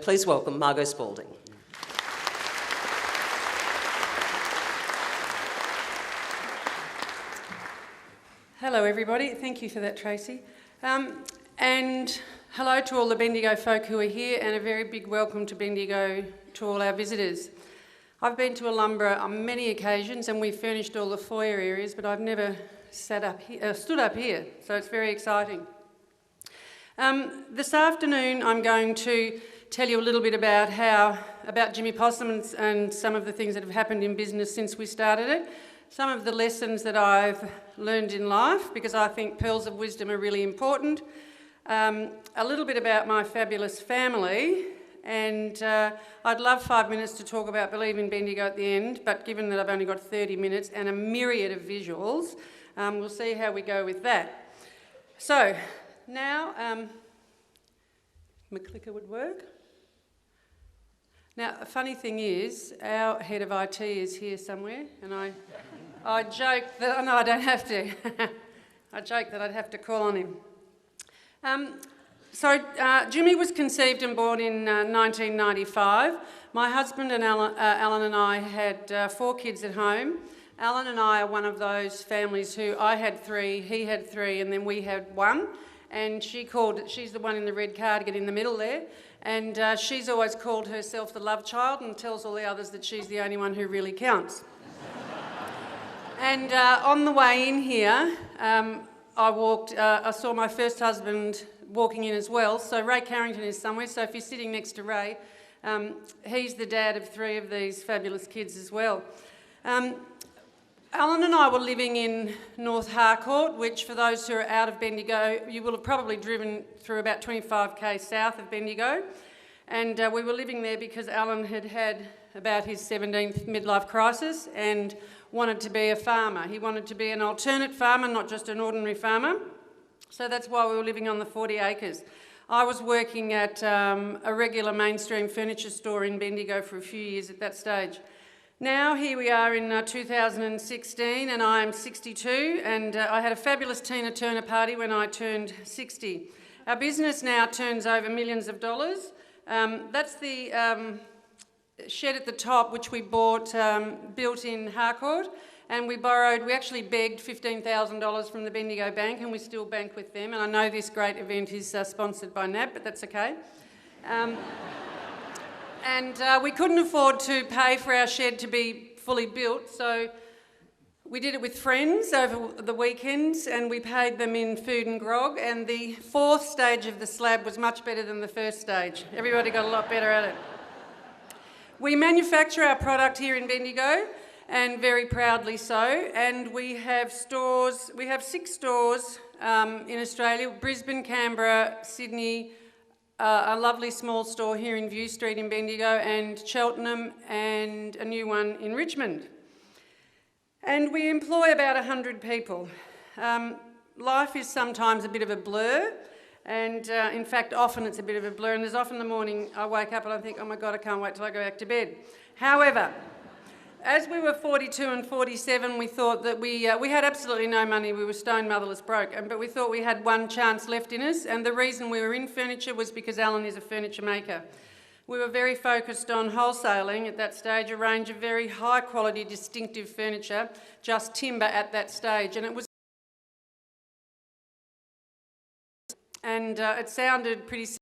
Please welcome Margot Spalding. Hello everybody, thank you for that, Tracy. And hello to all the Bendigo folk who are here, and a very big welcome to Bendigo to all our visitors. I've been to Alumbra on many occasions and we've furnished all the foyer areas, but I've never stood up here, so it's very exciting. This afternoon I'm going to tell you a little bit about Jimmy Possum and some of the things that have happened in business since we started it, some of the lessons that I've learned in life, because I think pearls of wisdom are really important, a little bit about my fabulous family, and I'd love 5 minutes to talk about Believe in Bendigo at the end, but given that I've only got 30 minutes and a myriad of visuals, we'll see how we go with that. So, now, my clicker would work. Now, a funny thing is, our head of IT is here somewhere, and I joke that, no, I don't have to. I joke that I'd have to call on him. Jimmy was conceived and born in 1995. My husband and Alan and I had 4 kids at home. Alan and I are one of those families who I had 3, he had 3, and then we had 1. And she's the one in the red cardigan in the middle there, and she's always called herself the love child and tells all the others that she's the only one who really counts. And on the way in here, I saw my first husband walking in as well. So Ray Carrington is somewhere, so if you're sitting next to Ray, he's the dad of 3 of these fabulous kids as well. Alan and I were living in North Harcourt, which for those who are out of Bendigo, you will have probably driven through about 25k south of Bendigo. And we were living there because Alan had about his 17th midlife crisis and wanted to be a farmer. He wanted to be an alternate farmer, not just an ordinary farmer. So that's why we were living on the 40 acres. I was working at a regular mainstream furniture store in Bendigo for a few years at that stage. Now here we are in 2016 and I am 62, and I had a fabulous Tina Turner party when I turned 60. Our business now turns over millions of dollars. That's the shed at the top which we bought, built in Harcourt, and we actually begged $15,000 from the Bendigo Bank, and we still bank with them, and I know this great event is sponsored by NAB, but that's okay. And we couldn't afford to pay for our shed to be fully built, so we did it with friends over the weekends, and we paid them in food and grog, and the 4th stage of the slab was much better than the first stage. Everybody got a lot better at it. We manufacture our product here in Bendigo, and very proudly so, and we have 6 stores in Australia: Brisbane, Canberra, Sydney, a lovely small store here in View Street in Bendigo, and Cheltenham, and a new one in Richmond. And we employ about 100 people. Life is sometimes a bit of a blur, and in fact often it's a bit of a blur, and there's often the morning I wake up and I think, oh my God, I can't wait till I go back to bed. However, as we were 42 and 47, we thought that we had absolutely no money. We were stone motherless broke, but we thought we had one chance left in us, and the reason we were in furniture was because Alan is a furniture maker. We were very focused on wholesaling at that stage, a range of very high quality, distinctive furniture, just timber at that stage, and it sounded pretty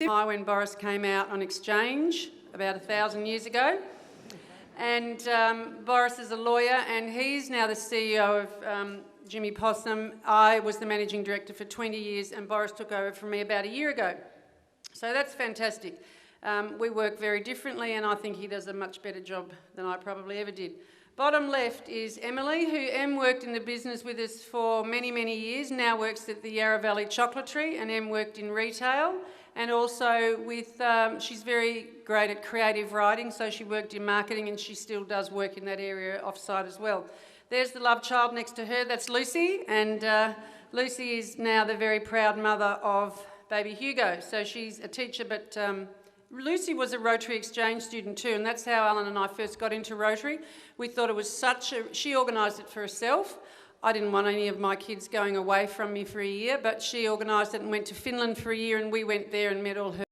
when Boris came out on exchange about 1,000 years ago. And Boris is a lawyer and he's now the CEO of Jimmy Possum. I was the managing director for 20 years and Boris took over from me about a year ago. So that's fantastic. We work very differently and I think he does a much better job than I probably ever did. Bottom left is Emily, who worked in the business with us for many, many years, now works at the Yarra Valley Chocolatery, and worked in retail. And also with, she's very great at creative writing, so she worked in marketing and she still does work in that area off-site as well. There's the love child next to her, that's Lucy, and Lucy is now the very proud mother of baby Hugo. So she's a teacher, but Lucy was a Rotary Exchange student too, and that's how Alan and I first got into Rotary. We thought it was she organised it for herself. I didn't want any of my kids going away from me for a year, but she organised it and went to Finland for a year, and we went there and met all her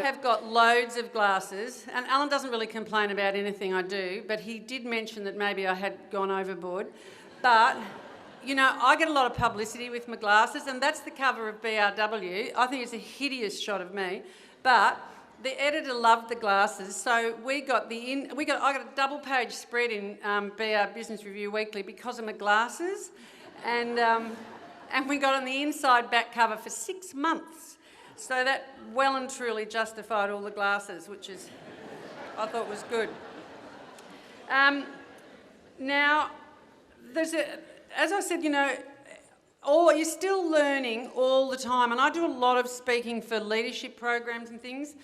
have got loads of glasses, and Alan doesn't really complain about anything I do, but he did mention that maybe I had gone overboard. But, you know, I get a lot of publicity with my glasses, and that's the cover of BRW. I think it's a hideous shot of me, but the editor loved the glasses, so I got a double-page spread in BR Business Review Weekly because of my glasses, and we got on the inside back cover for 6 months. So that well and truly justified all the glasses, which is, I thought was good. Now, as I said, you know, you're still learning all the time, and I do a lot of speaking for leadership programs and things,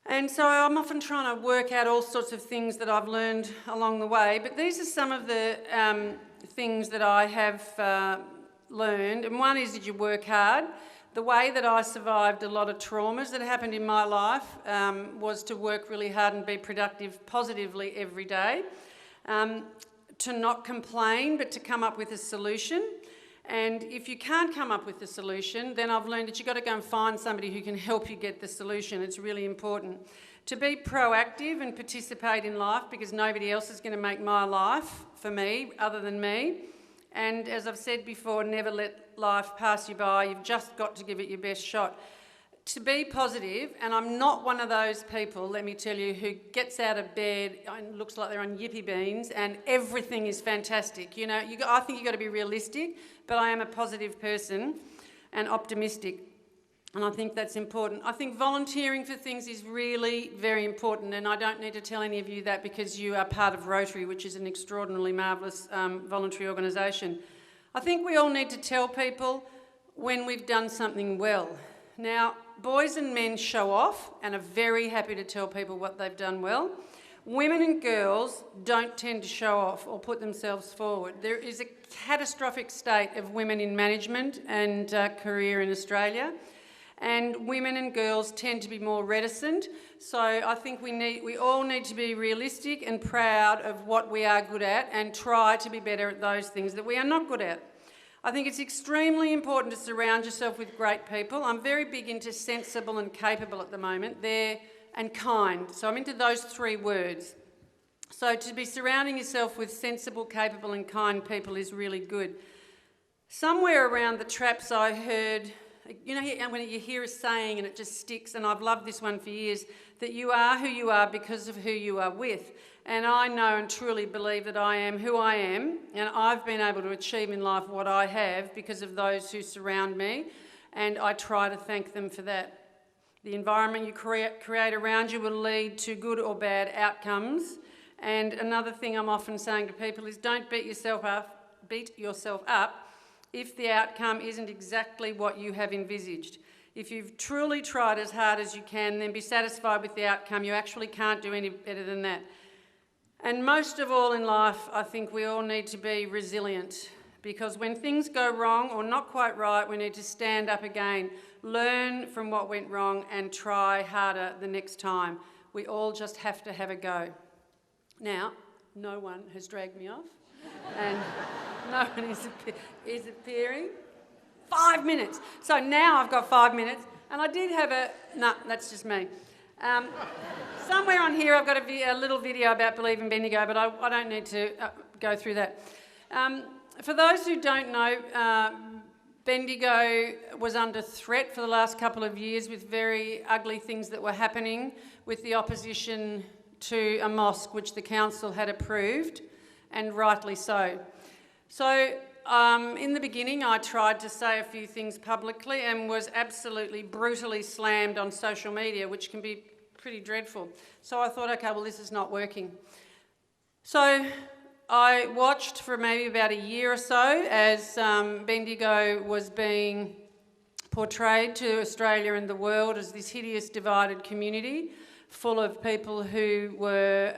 and so I'm often trying to work out all sorts of things that I've learned along the way, but these are some of the things that I have learned, and one is that you work hard. The way that I survived a lot of traumas that happened in my life was to work really hard and be productive positively every day, to not complain but to come up with a solution. And if you can't come up with a solution, then I've learned that you've got to go and find somebody who can help you get the solution. It's really important. To be proactive and participate in life, because nobody else is going to make my life for me other than me. And as I've said before, never let life pass you by. You've just got to give it your best shot. To be positive, and I'm not one of those people, let me tell you, who gets out of bed and looks like they're on yippee beans and everything is fantastic. You know, I think you've got to be realistic, but I am a positive person and optimistic, and I think that's important. I think volunteering for things is really very important, and I don't need to tell any of you that because you are part of Rotary, which is an extraordinarily marvellous voluntary organisation. I think we all need to tell people when we've done something well. Now, boys and men show off and are very happy to tell people what they've done well. Women and girls don't tend to show off or put themselves forward. There is a catastrophic state of women in management and career in Australia, and women and girls tend to be more reticent. So I think we all need to be realistic and proud of what we are good at and try to be better at those things that we are not good at. I think it's extremely important to surround yourself with great people. I'm very big into sensible and capable at the moment, and kind. So I'm into those 3 words. So to be surrounding yourself with sensible, capable and kind people is really good. Somewhere around the traps I heard, you know, when you hear a saying and it just sticks, and I've loved this one for years, that you are who you are because of who you are with. And I know and truly believe that I am who I am, and I've been able to achieve in life what I have because of those who surround me, and I try to thank them for that. The environment you create around you will lead to good or bad outcomes. And another thing I'm often saying to people is don't beat yourself up if the outcome isn't exactly what you have envisaged. If you've truly tried as hard as you can, then be satisfied with the outcome. You actually can't do any better than that. And most of all in life, I think we all need to be resilient, because when things go wrong or not quite right, we need to stand up again, learn from what went wrong and try harder the next time. We all just have to have a go. Now, no one has dragged me off and no one is appearing. 5 minutes. So now I've got 5 minutes, and I did have no, that's just me. Somewhere on here I've got a little video about Believe in Bendigo, but I don't need to go through that. For those who don't know, Bendigo was under threat for the last couple of years with very ugly things that were happening with the opposition to a mosque which the council had approved, and rightly so. So in the beginning I tried to say a few things publicly and was absolutely brutally slammed on social media, which can be pretty dreadful. So I thought, okay, well, this is not working. So I watched for maybe about a year or so as Bendigo was being portrayed to Australia and the world as this hideous divided community full of people who were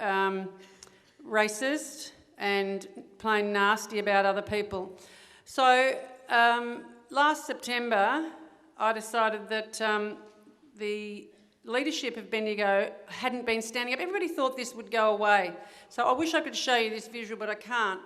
racist and plain nasty about other people. So last September I decided that the leadership of Bendigo hadn't been standing up. Everybody thought this would go away. So I wish I could show you this visual, but I can't.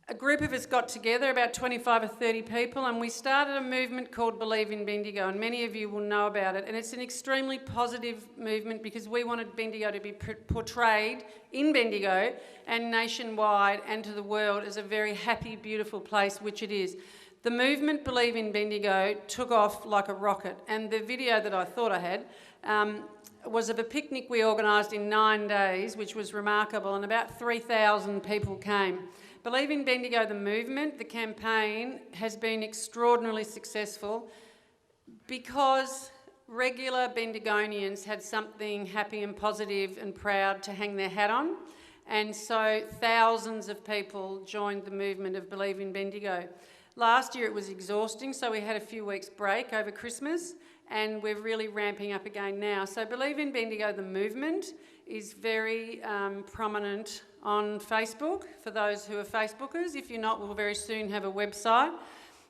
a group of us got together, about 25 or 30 people, and we started a movement called Believe in Bendigo, and many of you will know about it. And it's an extremely positive movement because we wanted Bendigo to be portrayed in Bendigo and nationwide and to the world as a very happy, beautiful place, which it is. The movement Believe in Bendigo took off like a rocket, and the video that I thought I had was of a picnic we organised in 9 days, which was remarkable, and about 3,000 people came. Believe in Bendigo, the movement, the campaign, has been extraordinarily successful because regular Bendigonians had something happy and positive and proud to hang their hat on, and so thousands of people joined the movement of Believe in Bendigo. Last year it was exhausting, so we had a few weeks break over Christmas, and we're really ramping up again now. So Believe in Bendigo, the movement, is very prominent on Facebook for those who are Facebookers. If you're not, we'll very soon have a website.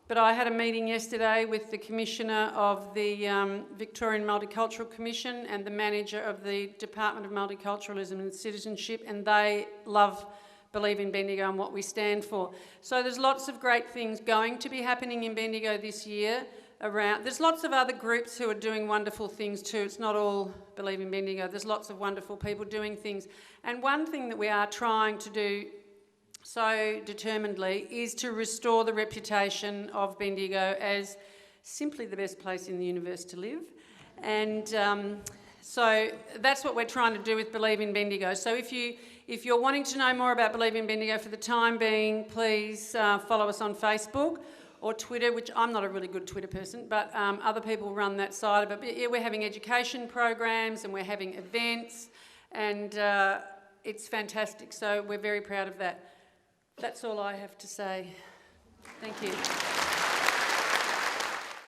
But I had a meeting yesterday with the Commissioner of the Victorian Multicultural Commission and the Manager of the Department of Multiculturalism and Citizenship, and they love Believe in Bendigo and what we stand for. So there's lots of great things going to be happening in Bendigo this year. There's lots of other groups who are doing wonderful things too. It's not all Believe in Bendigo. There's lots of wonderful people doing things. And one thing that we are trying to do so determinedly is to restore the reputation of Bendigo as simply the best place in the universe to live. And so that's what we're trying to do with Believe in Bendigo. So if you're wanting to know more about Believe in Bendigo for the time being, please follow us on Facebook or Twitter, which I'm not a really good Twitter person, but other people run that side of it. But yeah, we're having education programs and we're having events, and it's fantastic. So we're very proud of that. That's all I have to say. Thank you.